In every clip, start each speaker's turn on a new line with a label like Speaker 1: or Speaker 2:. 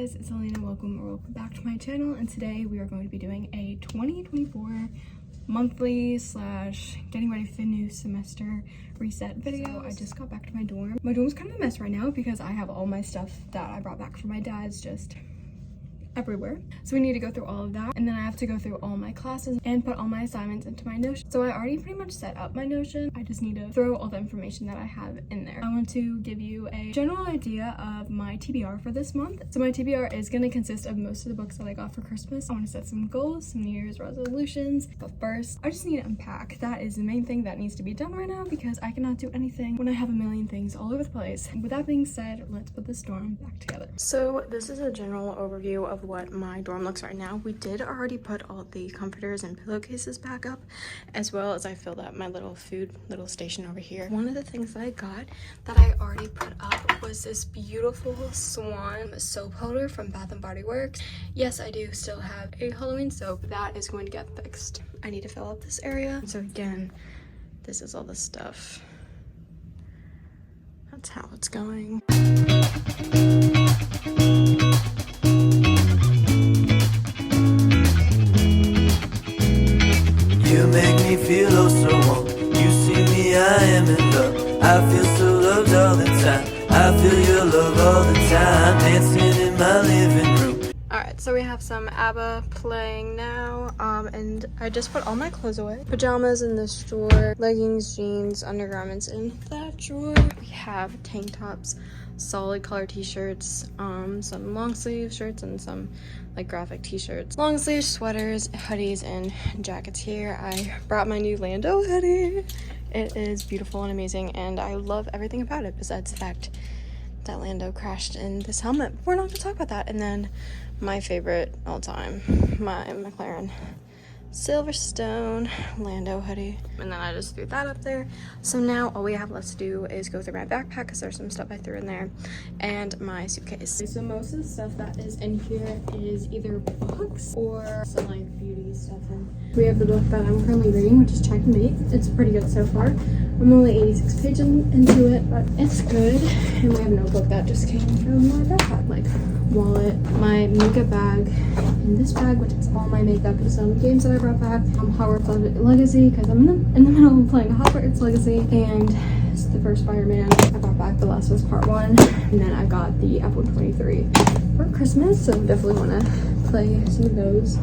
Speaker 1: guys, it's Elena. Welcome back to my channel, and today we are going to be doing a 2024 monthly slash getting ready for the new semester reset video. So I just got back to my dorm. My dorm's kind of a mess right now because I have all my stuff that I brought back from my dad's just everywhere. So we need to go through all of that, and then I have to go through all my classes and put all my assignments into my Notion. So I already pretty much set up my Notion. I just need to throw all the information that I have in there. I want to give you a general idea of my TBR for this month. So my TBR is going to consist of most of the books that I got for Christmas. I want to set some goals, some New Year's resolutions, but first I just need to unpack. That is the main thing that needs to be done right now because I cannot do anything when I have a million things all over the place. With that being said, let's put this dorm back together. So this is a general overview of what my dorm looks right now. We did already put all the comforters and pillowcases back up, as well as I filled up my little station over here. One of the things that I got that I already put up was this beautiful Swan soap holder from Bath & Body Works. Yes, I do still have a Halloween soap that is going to get fixed. I need to fill up this area. So again, this is all the stuff. That's how it's going.
Speaker 2: You make me feel oh so warm. You see me, I am in love. I feel so loved all the time. I feel your love all the time. Dancing in my living room.
Speaker 1: Alright, so we have some ABBA playing now, and I just put all my clothes away. Pajamas in this drawer, leggings, jeans, undergarments in that drawer. We have tank tops, solid color t-shirts, some long sleeve shirts, and some like graphic t-shirts, long sleeve sweaters, hoodies, and jackets here. I brought my new Lando hoodie. It is beautiful and amazing, and I love everything about it besides the fact that Lando crashed in this helmet. We're not gonna talk about that. And then my favorite all time, my McLaren Silverstone Lando hoodie, and then I just threw that up there. So now all we have left to do is go through my backpack because there's some stuff I threw in there, and my suitcase. So most of the stuff that is in here is either books or some like beauty stuff. And we have the book that I'm currently reading, which is Check and Mate. It's pretty good so far. I'm only 86 pages into it, but it's good. And we have a notebook that just came from my backpack, like wallet, my makeup bag, and this bag, which is all my makeup and some games that I brought back. Hogwarts Legacy, because I'm in the middle of playing Hogwarts Legacy, and it's the first Spider-Man. I brought back The Last of Us Part 1, and then I got the Apple 23 for Christmas, so definitely want to play some of those.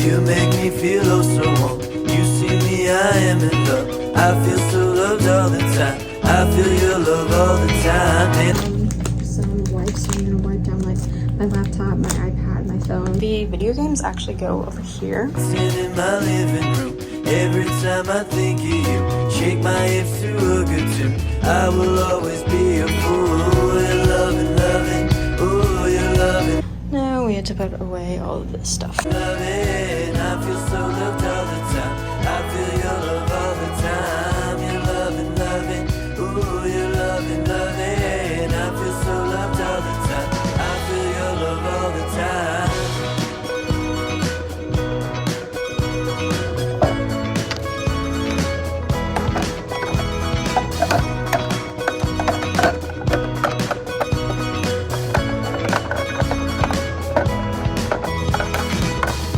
Speaker 2: You make me feel oh so warm. You see me, I am in love. I feel so loved all the time. I feel your love all the time.
Speaker 1: Some wipes, so I'm gonna wipe down like my laptop, my iPad, my phone. The video games actually go over here.
Speaker 2: Sitting in my living room. Every time I think of you, shake my hips to a good tune. I will always be a fool. You're loving, loving. Oh, you're loving.
Speaker 1: Now we had to put away all of this stuff.
Speaker 2: Loving, I feel so loved all the time. I feel your love all the time. You're loving, loving. Oh, you're loving, loving. I feel so loved all the time. I feel your love all the time.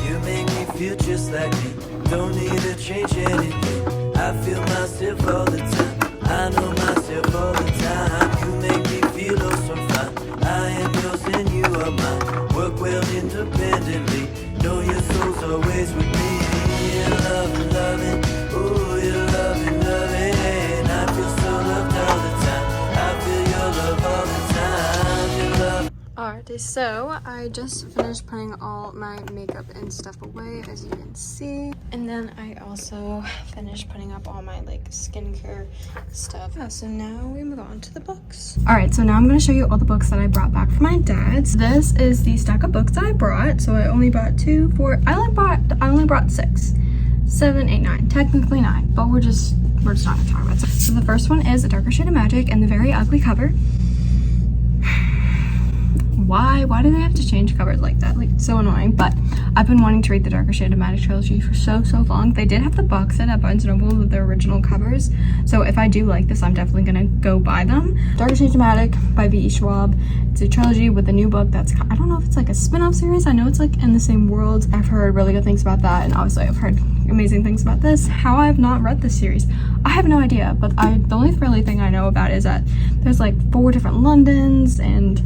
Speaker 2: You make me feel just like me. Don't need to change anything. I feel myself all the time. I know myself all the time. You make me feel oh so fine. I am yours and you are mine. Work well independently. Know your soul's always with me. You're loving, loving. Oh, you're loving, loving. I feel so loved all the time. I feel your love all the time. You're loving.
Speaker 1: Alright, so I just finished putting all my makeup and stuff away, as you can see. And then I also finished putting up all my like skincare stuff. Yeah, so now we move on to the books. Alright, so now I'm going to show you all the books that I brought back from my dad's. This is the stack of books that I brought. So I only brought 2, 4, I only brought 6, 7, 8, 9, technically 9, but we're just not going to talk about it. So the first one is A Darker Shade of Magic and the very ugly cover. why do they have to change covers like that? Like, so annoying. But I've been wanting to read the Darker Shade of Magic trilogy for so long. They did have the box set at Barnes & Noble with their original covers, so if I do like this, I'm definitely gonna go buy them. Darker Shade of Magic by V.E. Schwab. It's a trilogy with a new book that's, I don't know if it's like a spin-off series. I know it's like in the same world. I've heard really good things about that, and obviously I've heard amazing things about this. How I've not read this series, I have no idea, but the only really thing I know about is that there's like 4 different Londons, and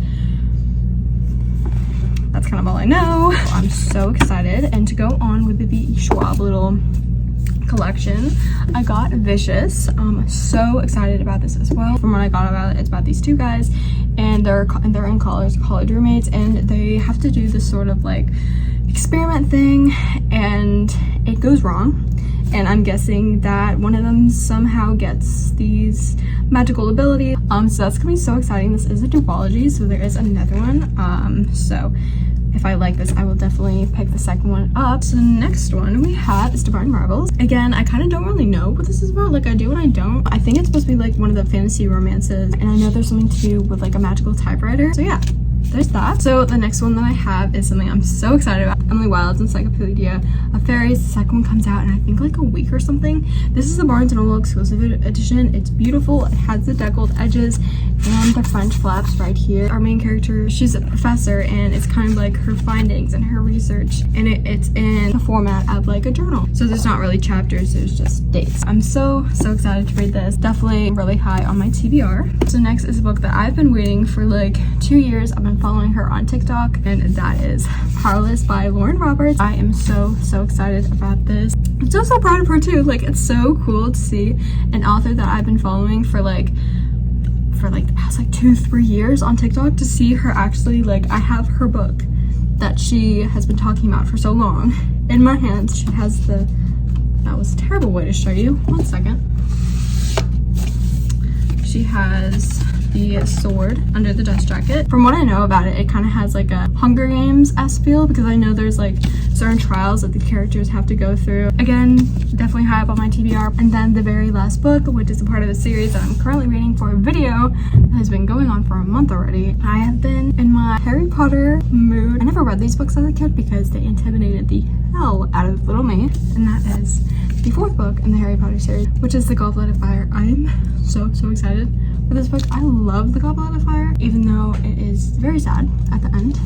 Speaker 1: that's kind of all I know. I'm so excited. And to go on with the V.E. Schwab little collection, I got Vicious. I'm so excited about this as well. From what I got about it, it's about these 2 guys, and they're in college roommates, and they have to do this sort of like experiment thing, and it goes wrong. And I'm guessing that one of them somehow gets these magical abilities. So that's gonna be so exciting. This is a duology, so there is another one. So if I like this, I will definitely pick the second one up. So the next one we have is Divine Marvels. Again, I kind of don't really know what this is about. Like, I do and I don't. I think it's supposed to be like one of the fantasy romances, and I know there's something to do with like a magical typewriter. So yeah, there's that. So the next one that I have is something I'm so excited about. Emily Wilde's Encyclopedia of Fairies. The second one comes out in I think like a week or something. This is the Barnes & Noble exclusive edition. It's beautiful. It has the deckled edges and the French flaps right here. Our main character, she's a professor, and it's kind of like her findings and her research, and it's in the format of like a journal. So there's not really chapters, there's just dates. I'm so excited to read this. Definitely really high on my TBR. So next is a book that I've been waiting for like 2 years. I've been following her on TikTok, and that is Powerless by Lauren Roberts. I am so excited about this. I'm so proud of her too. Like, it's so cool to see an author that I've been following for the past like 2-3 years on TikTok, to see her actually, like, I have her book that she has been talking about for so long in my hands. She has that was a terrible way to show you. 1 second. She has the sword under the dust jacket. From what I know about it, it kind of has like a Hunger Games-esque feel, because I know there's like certain trials that the characters have to go through. Again, definitely high up on my TBR. And then the very last book, which is a part of the series that I'm currently reading for a video that has been going on for a month already. I have been in my Harry Potter mood. I never read these books as a kid because they intimidated the hell out of little me, and that is the 4th book in the Harry Potter series, which is The Goblet of Fire. I am so excited for this book. I love The Goblet of Fire, even though it is very sad at the end.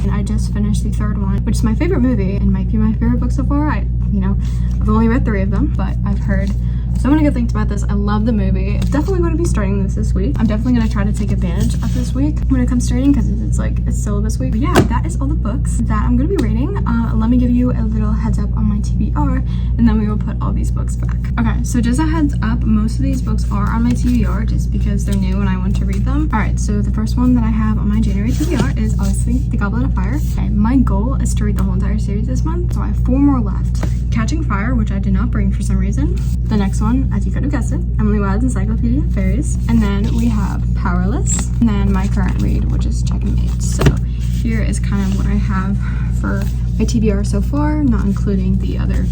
Speaker 1: And I just finished the 3rd one, which is my favorite movie and might be my favorite book so far. I've only read 3 of them, but I've heard so many good things about this. I love the movie. I'm definitely going to be starting this week. I'm definitely going to try to take advantage of this week when it comes to reading, because it's syllabus week. But yeah, that is all the books that I'm going to be reading. Let me give you a little heads up on my TBR, and then we will put all these books back. Okay, so just a heads up, most of these books are on my TBR just because they're new and I want to read them. All right, so the first one that I have on my January TBR is obviously The Goblet of Fire. And my goal is to read the whole entire series this month, so I have 4 more left. Catching Fire, which I did not bring for some reason. The next one, as you could have guessed it, Emily Wilde's Encyclopedia of Fairies. And then we have Powerless. And then my current read, which is Checkmate. So here is kind of what I have for my TBR so far, not including the other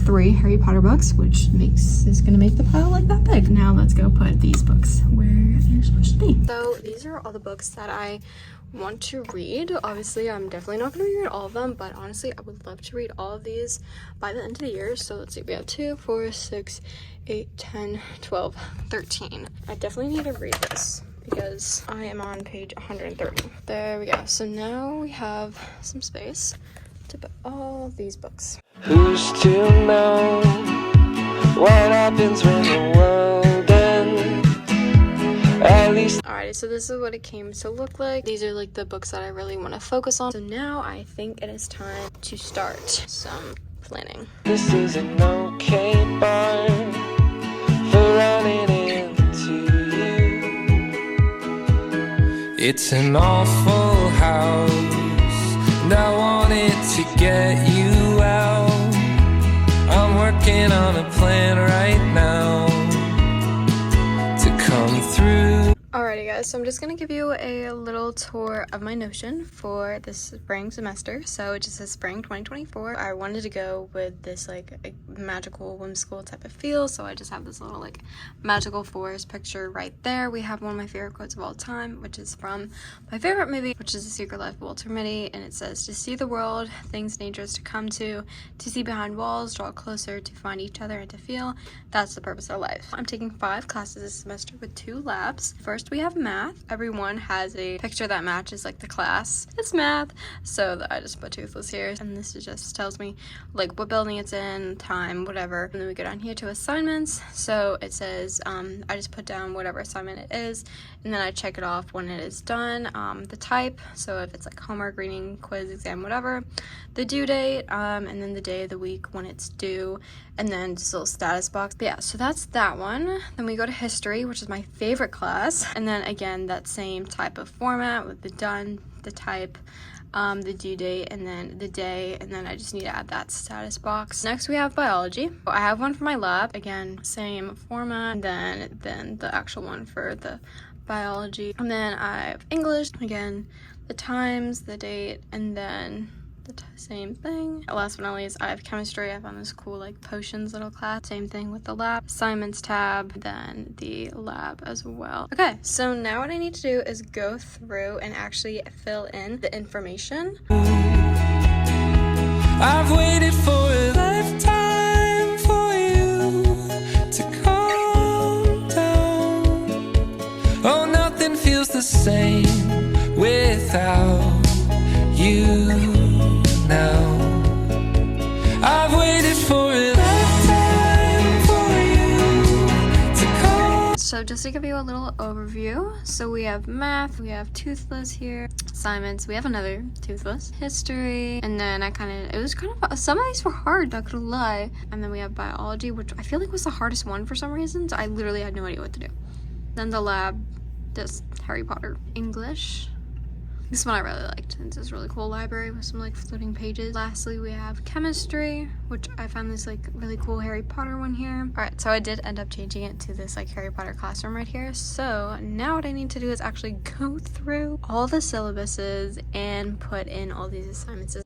Speaker 1: 3 Harry Potter books, which is gonna make the pile like that big. Now let's go put these books where they're supposed to be. So these are all the books that I want to read. Obviously, I'm definitely not going to read all of them, but honestly, I would love to read all of these by the end of the year. So let's see, we have 2, 4, 6, 8, 10, 12, 13. I definitely need to read this because I am on page 130. There we go. So now we have some space to put all these books.
Speaker 2: Who's to know what happens when the world ends? At least.
Speaker 1: Alrighty, so this is what it came to look like. These are like the books that I really want to focus on. So now I think it is time to start some planning.
Speaker 2: This is an okay bar for running into you. It's an awful house, and I wanted to get you out. I'm working on a plan right now to come through.
Speaker 1: Alrighty guys, so I'm just gonna give you a little tour of my Notion for this spring semester. So it just says spring 2024. I wanted to go with this like a magical whimsical type of feel, so I just have this little like magical forest picture right there. We have one of my favorite quotes of all time, which is from my favorite movie, which is The Secret Life of Walter Mitty, and it says, "To see the world, things dangerous to come to see behind walls, draw closer to find each other and to feel. That's the purpose of life." I'm taking 5 classes this semester with 2 labs. First, we have math. Everyone has a picture that matches like the class. It's math, so I just put Toothless here, and this just tells me like what building it's in, time, whatever. And then we go down here to assignments. So it says I just put down whatever assignment it is, and then I check it off when it is done. The type, so if it's like homework, reading, quiz, exam, whatever. The due date, and then the day of the week when it's due, and then just a little status box. But yeah, so that's that one. Then we go to history, which is my favorite class, and then again that same type of format with the done, the type, the due date, and then the day, and then I just need to add that status box. Next we have biology. I have one for my lab, again same format, and then the actual one for the biology, and then I have English, again the times, the date, and then the same thing. Last but not least, I have chemistry. I found this cool like potions little class. Same thing with the lab, assignments tab, then the lab as well. Okay, so now what I need to do is go through and actually fill in the information.
Speaker 2: I've waited for a lifetime for you to calm down. Oh, nothing feels the same without you. I've waited for a lifetime for you to call.
Speaker 1: So just to give you a little overview, so we have math, we have Toothless here, assignments, we have another Toothless, history, and then it was kind of, some of these were hard, not gonna lie. And then we have biology, which I feel like was the hardest one for some reason, so I literally had no idea what to do. Then the lab, just Harry Potter. English. This one I really liked. It's this really cool library with some like floating pages. Lastly, we have chemistry, which I found this like really cool Harry Potter one here. All right, so I did end up changing it to this like Harry Potter classroom right here. So now what I need to do is actually go through all the syllabuses and put in all these assignments.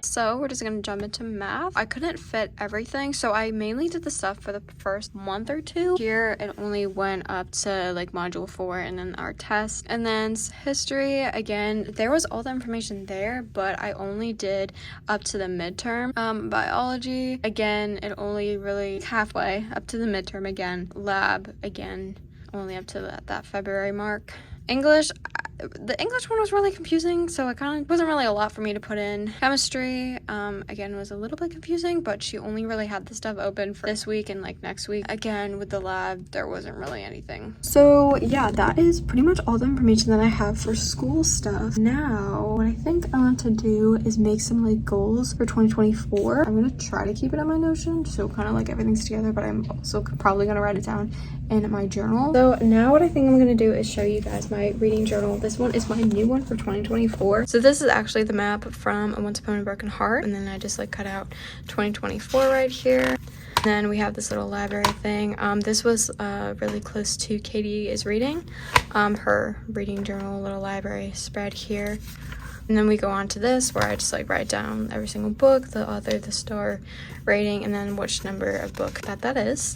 Speaker 1: So we're just gonna jump into math. I couldn't fit everything, so I mainly did the stuff for the first month or 2. Here it only went up to like module 4 and then our test. And then history, again, there was all the information there, but I only did up to the midterm. Biology, again, it only really halfway up to the midterm again. Lab, again, only up to that February mark. English, the English one was really confusing, so it kind of wasn't really a lot for me to put in. Chemistry, again, was a little bit confusing, but she only really had the stuff open for this week and like next week. Again, with the lab, there wasn't really anything. So yeah, that is pretty much all the information that I have for school stuff. Now, what I think I want to do is make some like goals for 2024. I'm gonna try to keep it on my Notion, so kind of like everything's together, but I'm also probably gonna write it down in my journal. So now what I think I'm gonna do is show you guys my reading journal. This one is my new one for 2024. So this is actually the map from Once Upon a Broken Heart, and then I just like cut out 2024 right here. And then we have this little library thing. This was really close to Katie is reading, her reading journal little library spread here. And then we go on to this where I just like write down every single book, the author, the star rating, and then which number of book that is.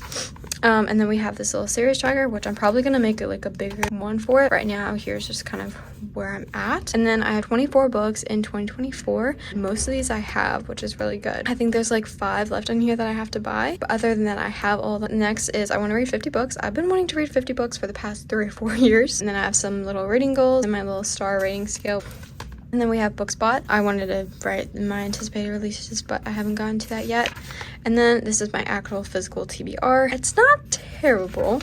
Speaker 1: And then we have this little series tracker, which I'm probably gonna make it like a bigger one for it. Right now, here's just kind of where I'm at. And then I have 24 books in 2024. Most of these I have, which is really good. I think there's like 5 left in here that I have to buy. But other than that, I have all the next is I want to read 50 books. I've been wanting to read 50 books for the past 3 or 4 years. And then I have some little reading goals and my little star rating scale. And then we have BookSpot. I wanted to write my anticipated releases, but I haven't gotten to that yet. And then this is my actual physical TBR. It's not terrible.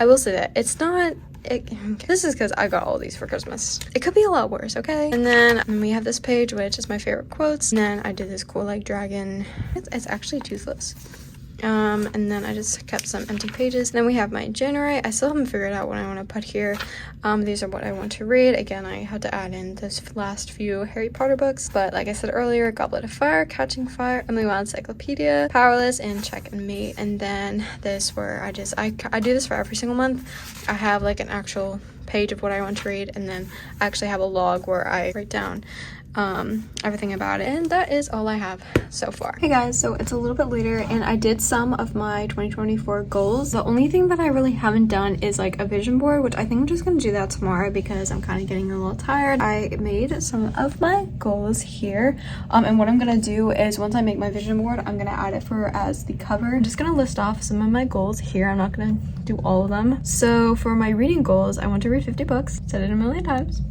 Speaker 1: I will say that. It's not... This is because I got all these for Christmas. It could be a lot worse, okay? And then we have this page, which is my favorite quotes. And then I did this cool, like, dragon. It's actually Toothless. And then I just kept some empty pages. Then we have my January. I still haven't figured out what I want to put here. These are what I want to read. Again, I had to add in this last few Harry Potter books, but like I said earlier, Goblet of Fire, Catching Fire, Emily Wild Encyclopedia, Powerless, and Check and Mate. And then this where I do this for every single month. I have like an actual page of what I want to read, and then I actually have a log where I write down everything about it. And that is all I have so far. Hey guys, so it's a little bit later and I did some of my 2024 goals. The only thing that I really haven't done is like a vision board, which I think I'm just gonna do that tomorrow because I'm kind of getting a little tired. I made some of my goals here, and what I'm gonna do is once I make my vision board, I'm gonna add it as the cover. I'm just gonna list off some of my goals here. I'm not gonna do all of them. So for my reading goals, I want to read 50 books. Said it a million times.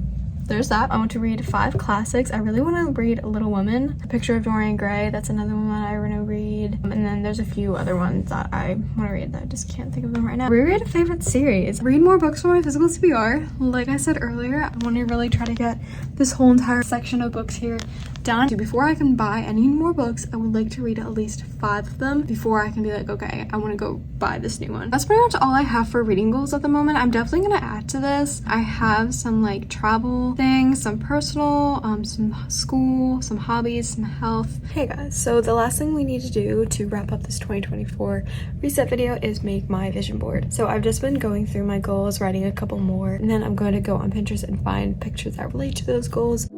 Speaker 1: There's that. I want to read 5 classics. I really want to read Little Women, A Picture of Dorian Gray. That's another one that I want to read. And then there's a few other ones that I want to read that I just can't think of them right now. Reread a favorite series. Read more books for my physical TBR. Like I said earlier, I want to really try to get this whole entire section of books here done. Before I can buy any more books, I would like to read at least 5 of them before I can be like, okay, I want to go buy this new one. That's pretty much all I have for reading goals at the moment. I'm definitely going to add to this. I have some like travel things, some personal, some school, some hobbies, some health. Hey guys, so the last thing we need to do to wrap up this 2024 reset video is make my vision board. So I've just been going through my goals, writing a couple more, and then I'm going to go on Pinterest and find pictures that relate to those goals.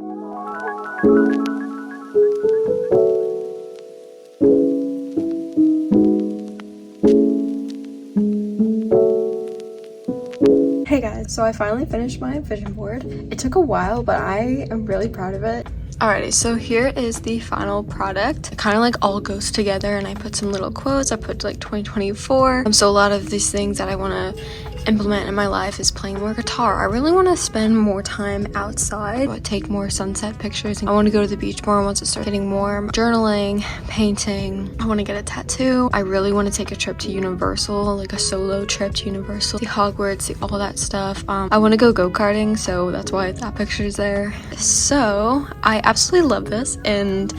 Speaker 1: Hey guys, so I finally finished my vision board. It took a while, but I am really proud of it. Alrighty, so here is the final product. It kind of like all goes together, and I put some little quotes. I put like 2024. So a lot of these things that I want to implement in my life is playing more guitar. I really want to spend more time outside, take more sunset pictures. I want to go to the beach more once I start getting more. Journaling, painting. I want to get a tattoo. I really want to take a trip to Universal, like a solo trip to Universal. See Hogwarts, see all that stuff. I want to go go-karting, so that's why that picture is there. So I absolutely love this, and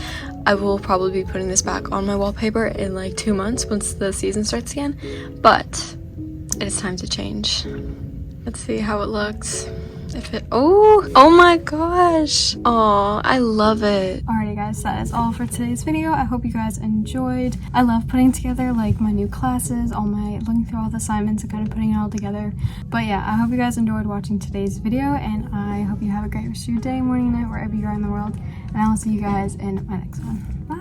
Speaker 1: I will probably be putting this back on my wallpaper in like 2 months once the season starts again, but it is time to change. Let's see how it looks. Oh my gosh. Oh, I love it. Alrighty guys, that is all for today's video. I hope you guys enjoyed. I love putting together like my new classes, looking through all the assignments and kind of putting it all together. But yeah, I hope you guys enjoyed watching today's video, and I hope you have a great rest of your day, morning, night, wherever you are in the world. And I will see you guys in my next one. Bye.